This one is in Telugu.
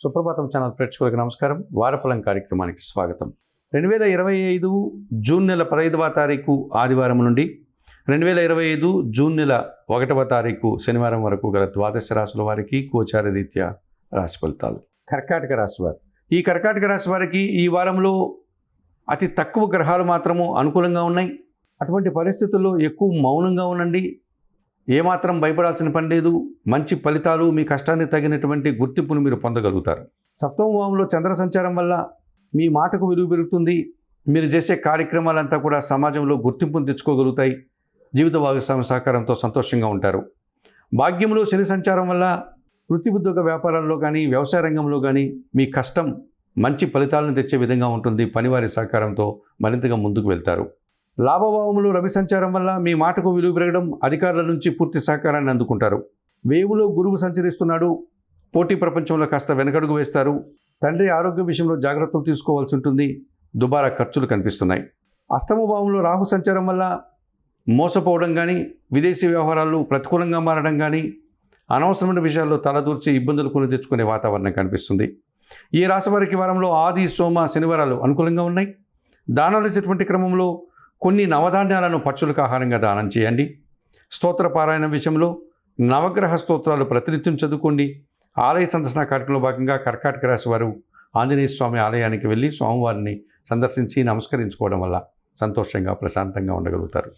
సుప్రభాతం ఛానల్ ప్రేక్షకులకు నమస్కారం. వారఫలం కార్యక్రమానికి స్వాగతం. 2025 జూన్ నెల 15వ తారీఖు ఆదివారం నుండి 2025 జూన్ నెల 1వ తారీఖు శనివారం వరకు గల ద్వాదశ రాశుల వారికి గోచార రీత్యా రాశి ఫలితాలు. కర్కాటక రాశి వారు, ఈ కర్కాటక రాశి వారికి ఈ వారంలో అతి తక్కువ గ్రహాలు మాత్రము అనుకూలంగా ఉన్నాయి. అటువంటి పరిస్థితుల్లో ఎక్కువ మౌనంగా ఉండండి. ఏమాత్రం భయపడాల్సిన పని లేదు. మంచి ఫలితాలు, మీ కష్టానికి తగినటువంటి గుర్తింపును మీరు పొందగలుగుతారు. సప్తమ భావంలో చంద్ర సంచారం వల్ల మీ మాటకు విలువ పెరుగుతుంది. మీరు చేసే కార్యక్రమాలంతా కూడా సమాజంలో గుర్తింపును తెచ్చుకోగలుగుతాయి. జీవిత భాగస్వామి సహకారంతో సంతోషంగా ఉంటారు. భాగ్యంలో శని సంచారం వల్ల వృత్తి ఉద్యోగ వ్యాపారాల్లో కానీ వ్యవసాయ రంగంలో కానీ మీ కష్టం మంచి ఫలితాలను తెచ్చే విధంగా ఉంటుంది. పనివారి సహకారంతో మరింతగా ముందుకు వెళ్తారు. లాభభావములు రవి సంచారం వల్ల మీ మాటకు విలువ పెరగడం, అధికారుల నుంచి పూర్తి సహకారాన్ని అందుకుంటారు. వేవులో గురువు సంచరిస్తున్నాడు. పోటీ ప్రపంచంలో కాస్త వెనకడుగు వేస్తారు. తండ్రి ఆరోగ్య విషయంలో జాగ్రత్తలు తీసుకోవాల్సి ఉంటుంది. దుబారా ఖర్చులు కనిపిస్తున్నాయి. అష్టమ భావంలో రాహు సంచారం వల్ల మోసపోవడం కానీ, విదేశీ వ్యవహారాలు ప్రతికూలంగా మారడం కానీ, అనవసరమైన విషయాల్లో తలదూర్చి ఇబ్బందులు కొని తెచ్చుకునే వాతావరణం కనిపిస్తుంది. ఈ రాశి వారికి వారంలో ఆది, సోమ, శనివారాలు అనుకూలంగా ఉన్నాయి. దానాలు చేసేటువంటి క్రమంలో కొన్ని నవధాన్యాలను పక్షులకు ఆహారంగా దానం చేయండి. స్తోత్ర పారాయణ విషయంలో నవగ్రహ స్తోత్రాలు ప్రతినిత్యం చదువుకోండి. ఆలయ సందర్శన కార్యక్రమంలో భాగంగా కర్కాటక రాశి వారు ఆంజనేయ స్వామి ఆలయానికి వెళ్ళి స్వామివారిని సందర్శించి నమస్కరించుకోవడం వల్ల సంతోషంగా ప్రశాంతంగా ఉండగలుగుతారు.